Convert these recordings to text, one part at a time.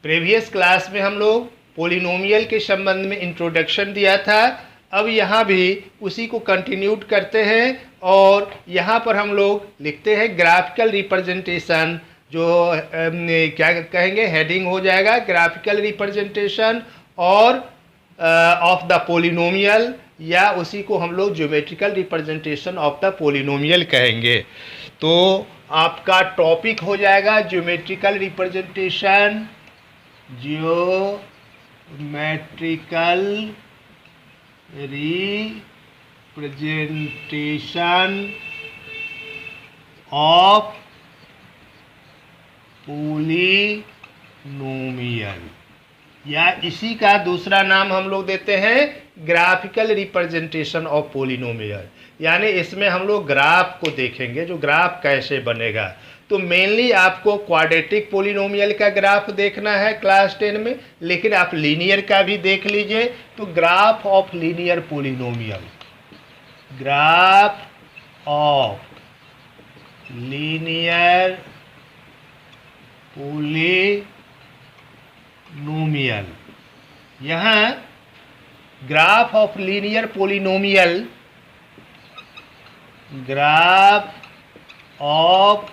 Previous class में हम लोग पोलिनोमियल के संबंध में इंट्रोडक्शन दिया था। अब यहाँ भी उसी को कंटिन्यूड करते हैं और यहाँ पर हम लोग लिखते हैं ग्राफिकल रिप्रेजेंटेशन, जो क्या कहेंगे, हेडिंग हो जाएगा ग्राफिकल रिप्रेजेंटेशन और ऑफ द पोलिनोमियल, या उसी को हम लोग geometrical representation of the polynomial कहेंगे। तो आपका टॉपिक हो जाएगा geometrical representation, geometrical representation of polynomial, या इसी का दूसरा नाम हम लोग देते हैं ग्राफिकल रिप्रेजेंटेशन ऑफ पोलिनोमियल। यानी इसमें हम लोग ग्राफ को देखेंगे, जो ग्राफ कैसे बनेगा। तो मेनली आपको क्वाड्रेटिक पोलिनोमियल का ग्राफ देखना है क्लास 10 में, लेकिन आप लीनियर का भी देख लीजिए। तो graph of linear polynomial, graph of linear polynomial. यहाँ graph of linear polynomial, graph of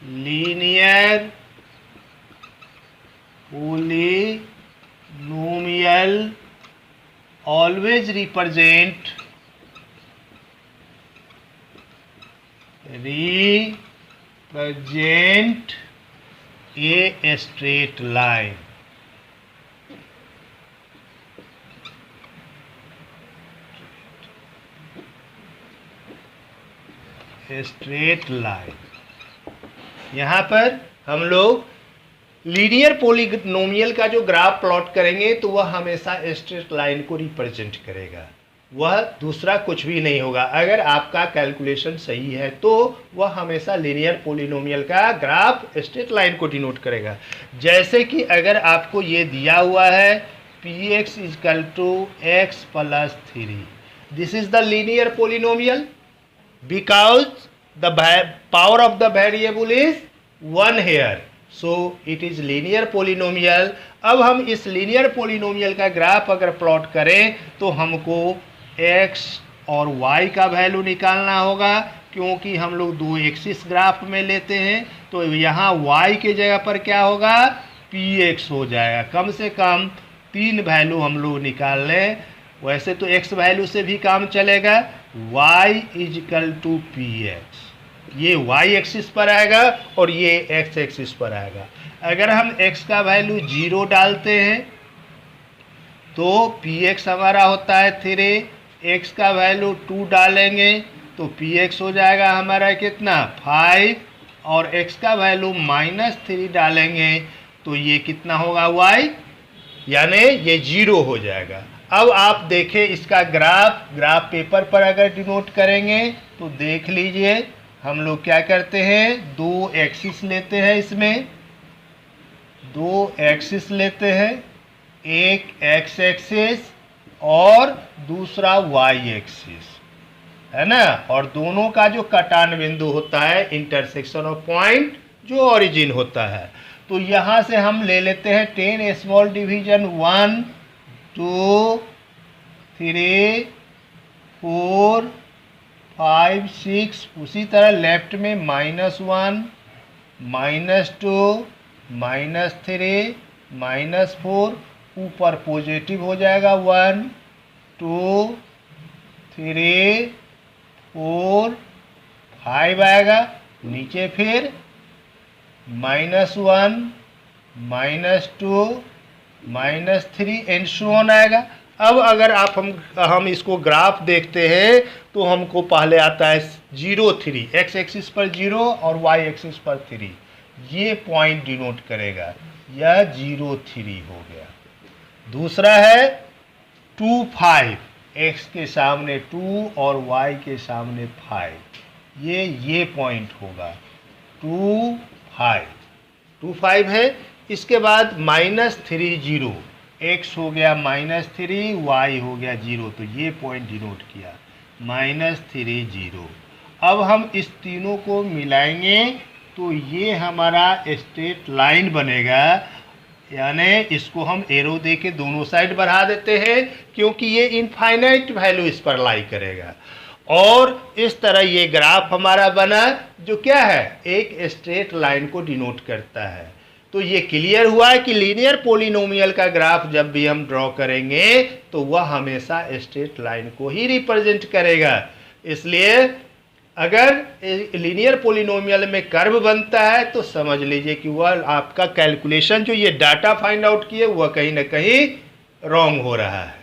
linear polynomial always represent a straight line. Straight line. यहाँ पर हम लोग लीनियर पोलिनोमियल का जो ग्राफ प्लॉट करेंगे तो वह हमेशा स्ट्रेट लाइन को रिप्रेजेंट करेगा, वह दूसरा कुछ भी नहीं होगा। अगर आपका कैलकुलेशन सही है तो वह हमेशा लीनियर पोलिनोमियल का ग्राफ स्ट्रेट लाइन को डिनोट करेगा। जैसे कि अगर आपको ये दिया हुआ है px = x + 3, this is the linear polynomial because the power of the variable is 1 here, so it is linear polynomial। अब हम इस linear polynomial का ग्राफ अगर प्लॉट करें तो हमको x और y का वैल्यू निकालना होगा, क्योंकि हम लोग दो एक्सिस ग्राफ में लेते हैं। तो यहाँ y के जगह पर क्या होगा, px हो जाएगा। कम से कम 3 वैल्यू हम लोग निकाल लें। वैसे तो x वैल्यू से भी काम चलेगा। y = px, ये y एक्सिस पर आएगा और ये x एक्सिस पर आएगा। अगर हम x का वैल्यू 0 डालते हैं तो px हमारा होता है 3, x का वैल्यू 2 डालेंगे तो px हो जाएगा हमारा कितना, 5, और x का वैल्यू -3 डालेंगे तो ये कितना होगा, y, यानी ये 0 हो जाएगा। अब आप देखें इसका ग्राफ पेपर पर अगर डिनोट करेंगे तो देख लीजिए, हम लोग क्या करते हैं, 2 एक्सिस लेते हैं, इसमें 2 एक्सिस लेते हैं, एक x एक्सिस और दूसरा y एक्सिस, है ना। और दोनों का जो कटान बिंदु होता है, इंटरसेक्शन ऑफ पॉइंट, जो ओरिजिन होता है। तो यहाँ से हम ले लेते हैं 10 स्मॉल डिवीजन 1 2 3 4 5 6, उसी तरह लेफ्ट में -1 -2 -3 -4, ऊपर पॉजिटिव हो जाएगा 1 2 3 4 5 आएगा, नीचे फिर -1 -2 -3 एंड सो ऑन आएगा। अब अगर हम इसको ग्राफ देखते हैं तो हमको पहले आता है 0 3, x एक्सिस पर 0 और y एक्सिस पर 3, ये पॉइंट डिनोट करेगा, यह 0 3 हो गया। दूसरा है 2 5, x के सामने 2 और y के सामने 5, ये पॉइंट होगा 2 5 है। इसके बाद -3 0, x हो गया -3, y हो गया 0, तो ये पॉइंट डिनोट किया -3 0। अब हम इस तीनों को मिलाएंगे तो ये हमारा स्ट्रेट लाइन बनेगा, यानी इसको हम एरो दे के दोनों साइड बढ़ा देते हैं क्योंकि ये इनफाइनाइट वैल्यू इस पर लाई करेगा। और इस तरह ये ग्राफ हमारा बना जो क्या है, एक स्ट्रेट लाइन को डिनोट करता है। तो ये क्लियर हुआ है कि लीनियर पॉलिनोमियल का ग्राफ जब भी हम ड्रॉ करेंगे तो वह हमेशा स्ट्रेट लाइन को ही रिप्रेजेंट करेगा। इसलिए अगर लीनियर पॉलिनोमियल में कर्व बनता है तो समझ लीजिए कि वह आपका कैलकुलेशन जो ये डाटा फाइंड आउट किए वह कहीं ना कहीं रॉन्ग हो रहा है।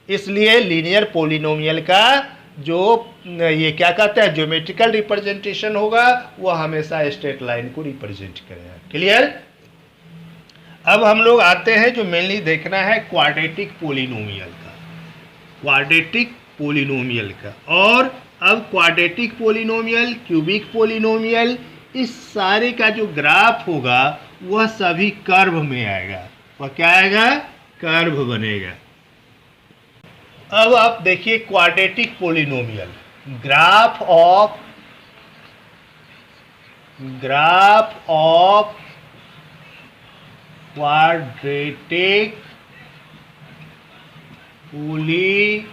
इसलिए लीनियर पॉलिनोमियल का जो ये क्या कहते हैं ज्योमेट्रिकल रिप्रेजेंटेशन होगा वह हमेशा स्ट्रेट लाइन को रिप्रेजेंट करेगा। क्लियर। अब हम लोग आते हैं जो मेनली देखना है क्वाड्रेटिक पॉलिनोमियल का, क्वाड्रेटिक पॉलिनोमियल का। और अब क्वाड्रेटिक पॉलिनोमियल, क्यूबिक पॉलिनोमियल, इस सारे का जो ग्राफ होगा वह सभी कर्व में आएगा। वह क्या आएगा, कर्व बनेगा। अब आप देखिए quadratic polynomial, graph of quadratic polynomial.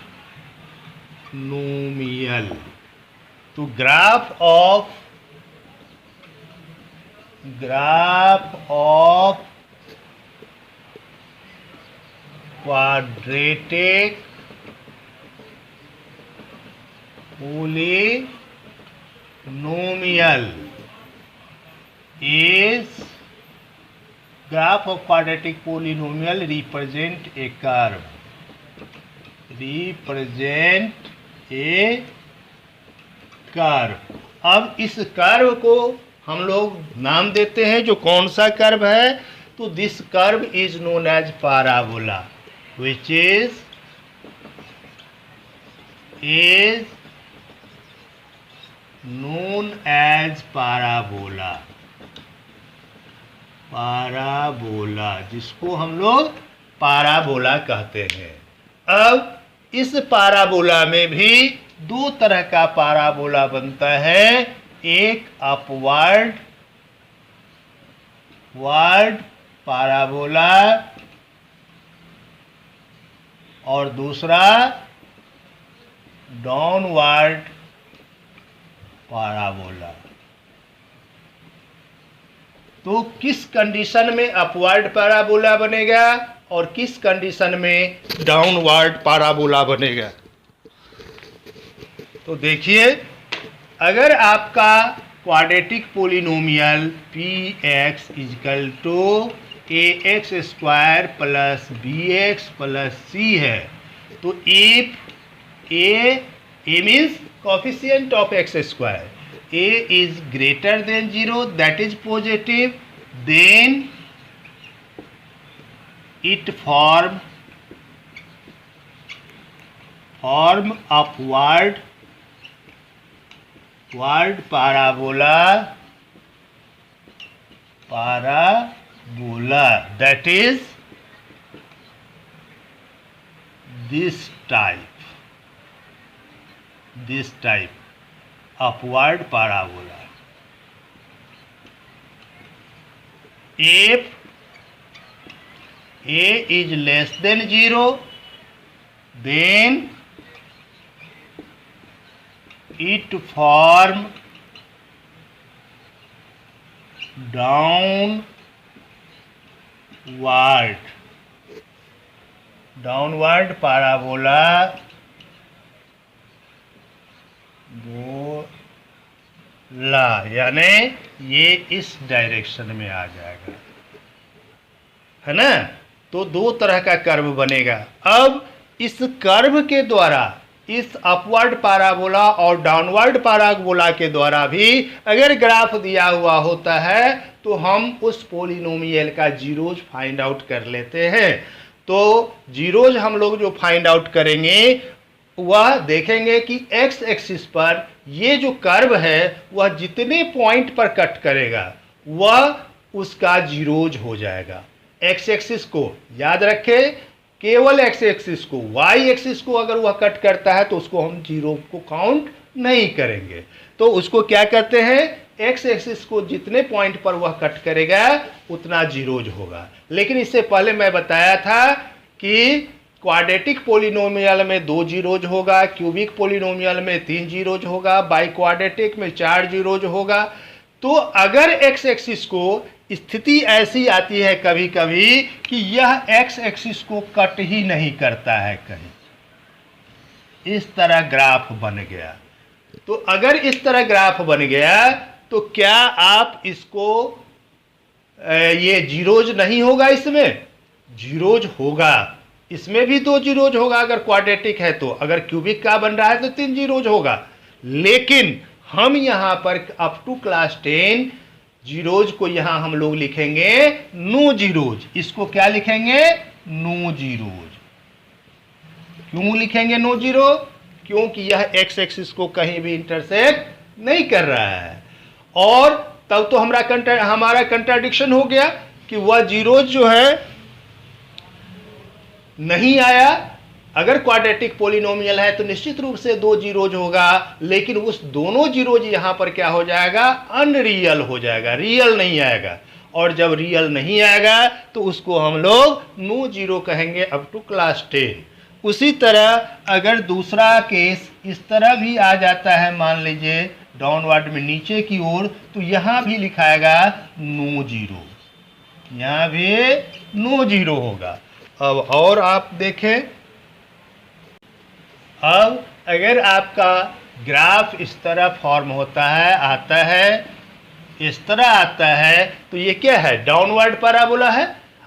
तो graph of quadratic polynomial is graph of quadratic polynomial represent a curve, अब इस कर्व को हम लोग नाम देते हैं जो कौन सा कर्व है, तो this curve is known as parabola, which is known as parabola, जिसको हम लोग पाराबोला कहते हैं। अब इस पाराबोला में भी दो तरह का पाराबोला बनता है, एक अपवर्ड पाराबोला और दूसरा डाउनवर्ड पाराबोला। तो किस कंडीशन में अपवर्ड पाराबोला बनेगा और किस कंडीशन में डाउनवर्ड पाराबोला बनेगा। तो देखिए, अगर आपका quadratic polynomial px equal to ax square plus bx plus c है, तो if a means coefficient of x square, a is greater than 0, that is positive, then it form upward parabola, that is this type upward parabola. If a is less than 0, then it form downward parabola यानी ये इस direction में आ जाएगा, है ना। तो दो तरह का कर्व बनेगा। अब इस कर्व के द्वारा, इस अपवर्ड पाराबोला और डाउनवर्ड पाराबोला के द्वारा भी अगर ग्राफ दिया हुआ होता है तो हम उस पॉलिनोमियल का जीरोज फाइंड आउट कर लेते हैं। तो जीरोज हम लोग जो फाइंड आउट करेंगे वह देखेंगे कि एक्स एक्सिस पर ये जो कर्व है वह जितने पॉइंट पर कट करेगा वह उसका जीरोज हो जाएगा। एक्स एक्सिस को याद रखें केवल एक्स एक्सिस को, वाई एक्सिस को अगर वह कट करता है तो उसको हम जीरो को काउंट नहीं करेंगे। तो उसको क्या करते हैं, एक्स एक्सिस को जितने पॉइंट पर वह कट करेगा उतना जीरोज होगा। लेकिन इससे पहले मैं बताया था कि क्वाड्रेटिक पोलिनोमियल में 2 जीरोज होगा, क्यूबिक पोलिनोमियल में 3 जीरोज होगा, बाई क्वाड्रेटिक में 4 जीरोज होगा। तो अगर एक्स एक्सिस को स्थिति ऐसी आती है कभी कभी कि यह एक्स एक्सिस को कट ही नहीं करता है, कहीं इस तरह ग्राफ बन गया, तो अगर इस तरह ग्राफ बन गया तो क्या आप इसको ये जीरोज नहीं होगा, इसमें जीरोज होगा, इसमें भी 2 जीरोज होगा अगर क्वाड्रेटिक है तो, अगर क्यूबिक का बन रहा है तो 3 जीरोज होगा। लेकिन हम यहां पर अप टू क्लास 10 जीरोज को यहां हम लोग लिखेंगे नो जीरोज। इसको क्या लिखेंगे, नो जीरोज। क्यों लिखेंगे नो जीरो, क्योंकि यह एक्स एक्सिस को कहीं भी इंटरसेक्ट नहीं कर रहा है। और तब तो हमारा कंट्राडिक्शन हो गया कि वह जीरोज जो है नहीं आया। अगर क्वाड्रेटिक पोलिनोमियल है तो निश्चित रूप से 2 जीरोज होगा, लेकिन उस दोनों जीरोज यहां पर क्या हो जाएगा, अनरियल हो जाएगा, रियल नहीं आएगा। और जब रियल नहीं आएगा तो उसको हम लोग नो जीरो कहेंगे अप टू क्लास 10। उसी तरह अगर दूसरा केस इस तरह भी आ जाता है, मान लीजिए डाउनवर्ड में नीचे की ओर, तो यहां भी लिखाएगा नो जीरो, यहां भी नो जीरो होगा। अब और आप देखें, अब अगर आपका ग्राफ इस तरह फॉर्म होता है, आता है, इस तरह आता है, तो ये क्या है, डाउनवर्ड पैराबोला है।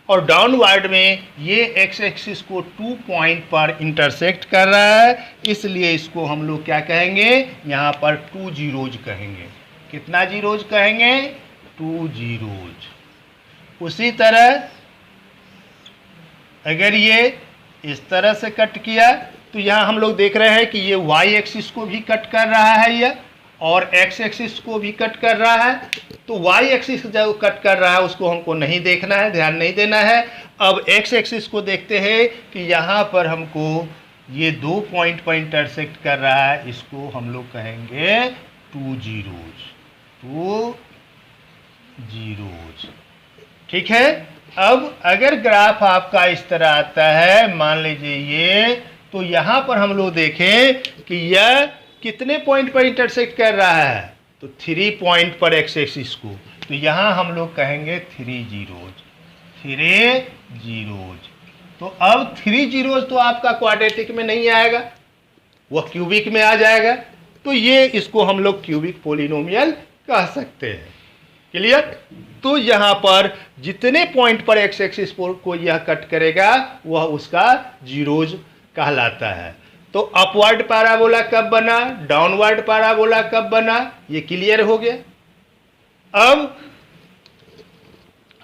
और डाउनवर्ड में ये एक्स एक्सिस को 2 पॉइंट पर इंटरसेक्ट कर रहा है, इसलिए इसको हम लोग क्या कहेंगे, यहाँ पर 2 जीरोज कहेंगे। कितना जीरोज कहेंगे, 2 जीरोज। उसी तरह अगर ये इस तरह से कट किया तो यहाँ हम लोग देख रहे हैं कि ये वाई एक्सिस को भी कट कर रहा है यह, और एक्स एक्सिस को भी कट कर रहा है। तो वाई एक्सिस जो कट कर रहा है उसको हमको नहीं देखना है, ध्यान नहीं देना है। अब एक्स एक्सिस को देखते हैं कि यहाँ पर हमको ये 2 पॉइंट पर इंटरसेक्ट कर रहा है, इसको हम लोग कहेंगे 2 जीरोज, 2 जीरोज। ठीक है। अब अगर ग्राफ आपका इस तरह आता है, मान लीजिए ये, तो यहाँ पर हम लोग देखें कि यह कितने पॉइंट पर इंटरसेक्ट कर रहा है, तो 3 पॉइंट पर एक्स एक्सिस को, तो यहाँ हम लोग कहेंगे 3 जीरोज, 3 जीरोज। तो अब 3 जीरोज तो आपका क्वाड्रेटिक में नहीं आएगा, वह क्यूबिक में आ जाएगा। तो ये इसको हम लोग क्यूबिक पोलिनोमियल कह सकते हैं। क्लियर। तो यहाँ पर जितने पॉइंट पर एक्स एक्सिस को यह कट करेगा वह उसका जीरोज कहलाता है। तो अपवर्ड पैराबोला कब बना, डाउनवर्ड पैराबोला कब बना, ये क्लियर हो गया। अब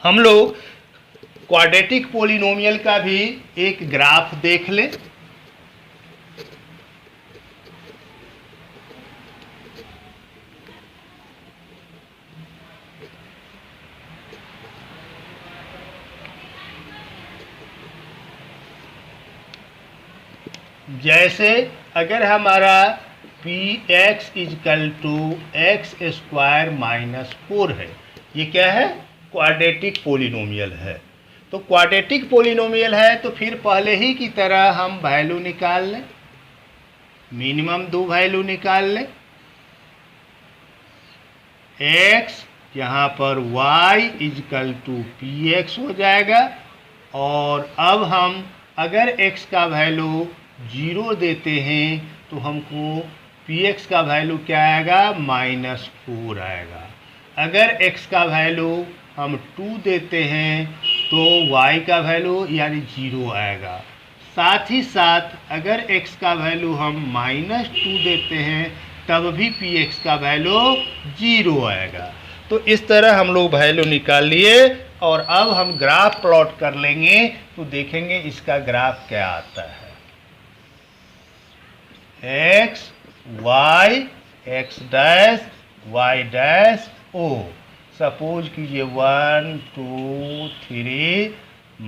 हम लोग क्वाड्रेटिक पोलिनोमियल का भी एक ग्राफ देख लें। जैसे अगर हमारा P X equal to X square minus 4 है, ये क्या है, क्वाड्रेटिक पोलिनोमियल है। तो क्वाड्रेटिक पोलिनोमियल है तो फिर पहले ही की तरह हम वैल्यू निकाल लें, मिनिमम 2 वैल्यू निकाल लें। एक्स यहाँ पर y equal to P X हो जाएगा। और अब हम अगर x का वैल्यू 0 देते हैं तो हमको px का वैल्यू क्या आएगा, -4 आएगा। अगर x का वैल्यू हम 2 देते हैं तो y का वैल्यू यानी 0 आएगा। साथ ही साथ अगर x का वैल्यू हम -2 देते हैं तब भी px का वैल्यू 0 आएगा। तो इस तरह हम लोग वैल्यू निकाल लिए और अब हम ग्राफ प्लॉट कर लेंगे तो देखेंगे इसका ग्राफ क्या आता है। X Y X dash Y dash O, suppose कीजिए 1 2 3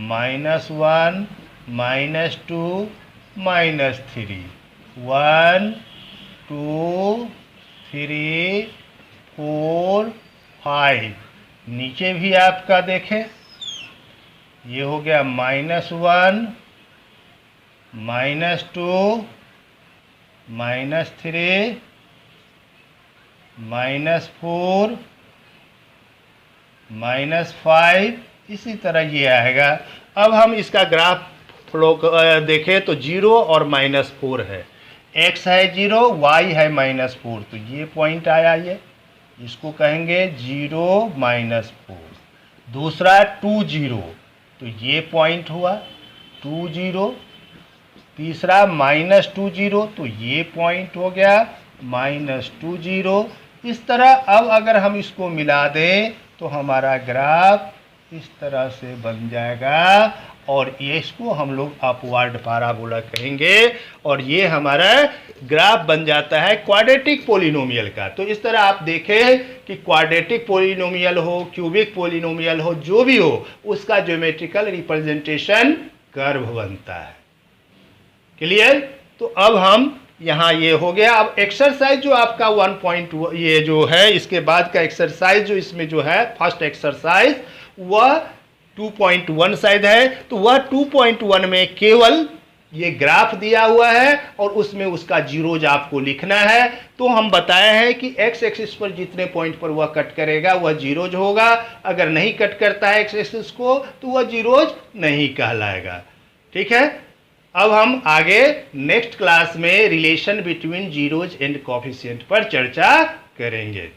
-1 -2 -3, 1 2 3 4 5। नीचे भी आपका देखें, ये हो गया -1 -2 -3 -4 -5, इसी तरह ये आएगा। अब हम इसका ग्राफ फ्लो देखें तो 0 और -4 है, x है 0, y है -4, तो ये पॉइंट आया, ये इसको कहेंगे 0 -4। दूसरा 2 0, तो ये पॉइंट हुआ 2 0। तीसरा -2 0, तो ये पॉइंट हो गया -2 0। इस तरह अब अगर हम इसको मिला दें तो हमारा ग्राफ इस तरह से बन जाएगा, और ये इसको हम लोग अपवर्ड पैराबोला कहेंगे, और ये हमारा ग्राफ बन जाता है क्वाड्रेटिक पोलिनोमियल का। तो इस तरह आप देखें कि क्वाड्रेटिक पोलिनोमियल हो, क्यूबिक पोलिनोमियल हो, जो भी हो, उसका ज्योमेट्रिकल रिप्रेजेंटेशन कर्व बनता है। क्लियर? तो अब हम यहाँ ये हो गया। अब एक्सरसाइज जो आपका 1.1 ये जो है, इसके बाद का एक्सरसाइज जो इसमें जो है फर्स्ट एक्सरसाइज वह 2.1 शायद है, तो वह 2.1 में केवल ये ग्राफ दिया हुआ है और उसमें उसका जीरोज आपको लिखना है। तो हम बताए हैं कि एक्स एक्सिस पर जितने पॉइंट पर वह कट करेगा वह जीरोज होगा, अगर नहीं कट करता है एक्स एक्सिस को तो वह जीरोज नहीं कहलाएगा। ठीक है, अब हम आगे नेक्स्ट क्लास में relation between zeros and coefficient पर चर्चा करेंगे।